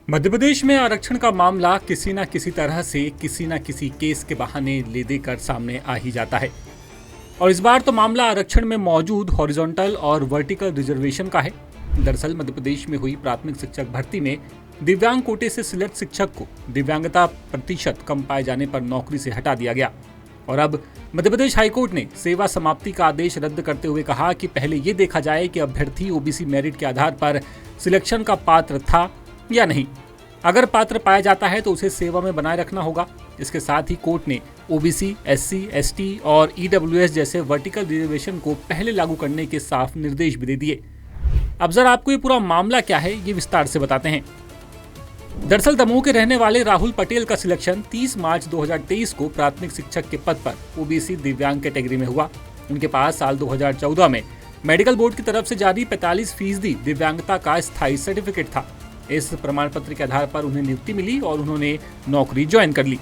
मध्य प्रदेश में आरक्षण का मामला किसी न किसी तरह से किसी न किसी केस के बहाने ले देकर सामने आ ही जाता है। और इस बार तो मामला आरक्षण में मौजूद हॉरिजॉन्टल और वर्टिकल रिजर्वेशन का है। दरअसल मध्य प्रदेश में हुई प्राथमिक शिक्षक भर्ती में दिव्यांग कोटे से सिलेक्ट शिक्षक को दिव्यांगता प्रतिशत कम पाए जाने पर नौकरी से हटा दिया गया। और अब मध्य प्रदेश हाईकोर्ट ने सेवा समाप्ति का आदेश रद्द करते हुए कहा कि पहले ये देखा जाए कि अभ्यर्थी ओबीसी मेरिट के आधार पर सिलेक्शन का पात्र था या नहीं। अगर पात्र पाया जाता है तो उसे सेवा में बनाए रखना होगा। इसके साथ ही कोर्ट ने ओबीसी, एससी, एसटी और ईडब्ल्यूएस जैसे वर्टिकल रिजर्वेशन को पहले लागू करने के साफ निर्देश भी दे दिए। अब जरा आपको ये पूरा मामला क्या है ये विस्तार से बताते हैं। दरअसल दमोह के रहने वाले राहुल पटेल का सिलेक्शन 30 मार्च 2023 को प्राथमिक शिक्षक के पद पर ओबीसी दिव्यांग कैटेगरी में हुआ। उनके पास साल 2014 में मेडिकल बोर्ड की तरफ से जारी 45% दिव्यांगता का स्थायी सर्टिफिकेट था। इस प्रमाण पत्र के आधार पर उन्हें नियुक्ति मिली और उन्होंने नौकरी ज्वाइन कर ली।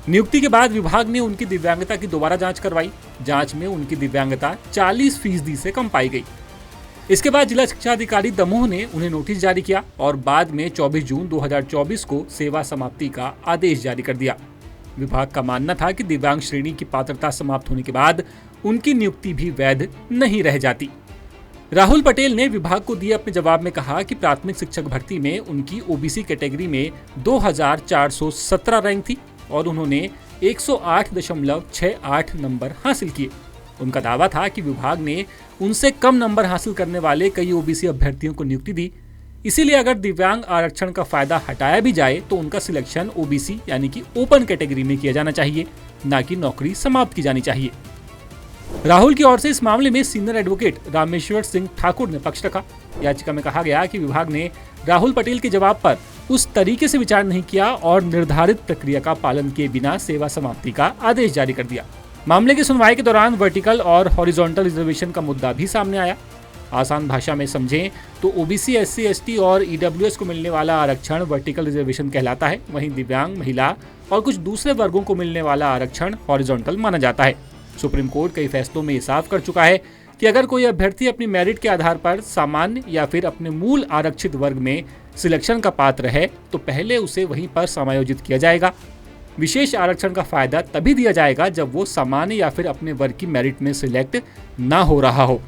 नियुक्ति के बाद विभाग ने उनकी दिव्यांगता की दोबारा जांच करवाई। जांच में उनकी दिव्यांगता 40% से कम पाई गई। इसके बाद जिला शिक्षा अधिकारी दमोह ने उन्हें नोटिस जारी किया और बाद में 24 जून 2024 को सेवा समाप्ति का आदेश जारी कर दिया। विभाग का मानना था कि दिव्यांग श्रेणी की पात्रता समाप्त होने के बाद उनकी नियुक्ति भी वैध नहीं रह जाती। राहुल पटेल ने विभाग को दिए अपने जवाब में कहा कि प्राथमिक शिक्षक भर्ती में उनकी ओबीसी कैटेगरी में 2417 रैंक थी और उन्होंने 108.68 नंबर हासिल किए। उनका दावा था कि विभाग ने उनसे कम नंबर हासिल करने वाले कई ओबीसी अभ्यर्थियों को नियुक्ति दी। इसीलिए अगर दिव्यांग आरक्षण का फायदा हटाया भी जाए तो उनका सिलेक्शन ओबीसी यानी कि ओपन कैटेगरी में किया जाना चाहिए, न कि नौकरी समाप्त की जानी चाहिए। राहुल की ओर से इस मामले में सीनियर एडवोकेट रामेश्वर सिंह ठाकुर ने पक्ष रखा। याचिका में कहा गया कि विभाग ने राहुल पटेल के जवाब पर उस तरीके से विचार नहीं किया और निर्धारित प्रक्रिया का पालन किए बिना सेवा समाप्ति का आदेश जारी कर दिया। मामले की सुनवाई के दौरान वर्टिकल और हॉरिजॉन्टल रिजर्वेशन का मुद्दा भी सामने आया। आसान भाषा में समझें तो ओबीसी, एससी, एसटी और ईडब्ल्यूएस को मिलने वाला आरक्षण वर्टिकल रिजर्वेशन कहलाता है। वहीं दिव्यांग, महिला और कुछ दूसरे वर्गों को मिलने वाला आरक्षण हॉरिजॉन्टल माना जाता है। सुप्रीम कोर्ट कई फैसलों में ये साफ कर चुका है कि अगर कोई अभ्यर्थी अपनी मेरिट के आधार पर सामान्य या फिर अपने मूल आरक्षित वर्ग में सिलेक्शन का पात्र है तो पहले उसे वहीं पर समायोजित किया जाएगा। विशेष आरक्षण का फायदा तभी दिया जाएगा जब वो सामान्य या फिर अपने वर्ग की मेरिट में सिलेक्ट ना हो रहा हो।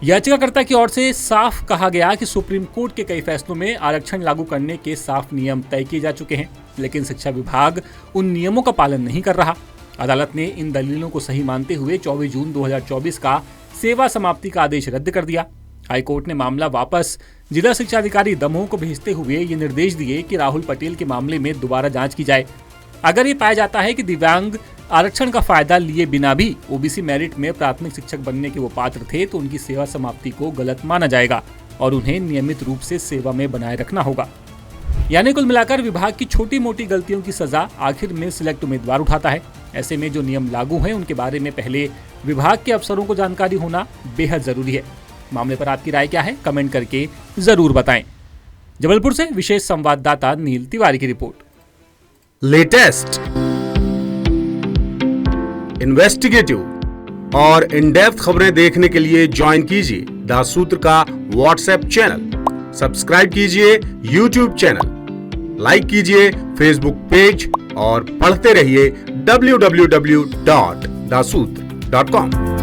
याचिकाकर्ता की ओर से साफ कहा गया कि सुप्रीम कोर्ट के कई फैसलों में आरक्षण लागू करने के साफ नियम तय किए जा चुके हैं, लेकिन शिक्षा विभाग उन नियमों का पालन नहीं कर रहा। अदालत ने इन दलीलों को सही मानते हुए 24 जून 2024 का सेवा समाप्ति का आदेश रद्द कर दिया। हाईकोर्ट ने मामला वापस जिला शिक्षा अधिकारी दमोह को भेजते हुए ये निर्देश दिए कि राहुल पटेल के मामले में दोबारा जांच की जाए। अगर ये पाया जाता है कि दिव्यांग आरक्षण का फायदा लिए बिना भी ओबीसी मेरिट में प्राथमिक शिक्षक बनने के वो पात्र थे तो उनकी सेवा समाप्ति को गलत माना जाएगा और उन्हें नियमित रूप से सेवा में बनाए रखना होगा। यानी कुल मिलाकर विभाग की छोटी मोटी गलतियों की सजा आखिर में सिलेक्ट उम्मीदवार उठाता है। ऐसे में जो नियम लागू हैं उनके बारे में पहले विभाग के अफसरों को जानकारी होना बेहद जरूरी है। मामले पर आपकी राय क्या है, कमेंट करके जरूर बताएं। जबलपुर से विशेष संवाददाता नील तिवारी की रिपोर्ट। लेटेस्ट, इन्वेस्टिगेटिव और इन डेप्थ खबरें देखने के लिए ज्वाइन कीजिए द सूत्र का व्हाट्सएप चैनल, सब्सक्राइब कीजिए यूट्यूब चैनल, लाइक कीजिए फेसबुक पेज और पढ़ते रहिए www.daसूत्र.com।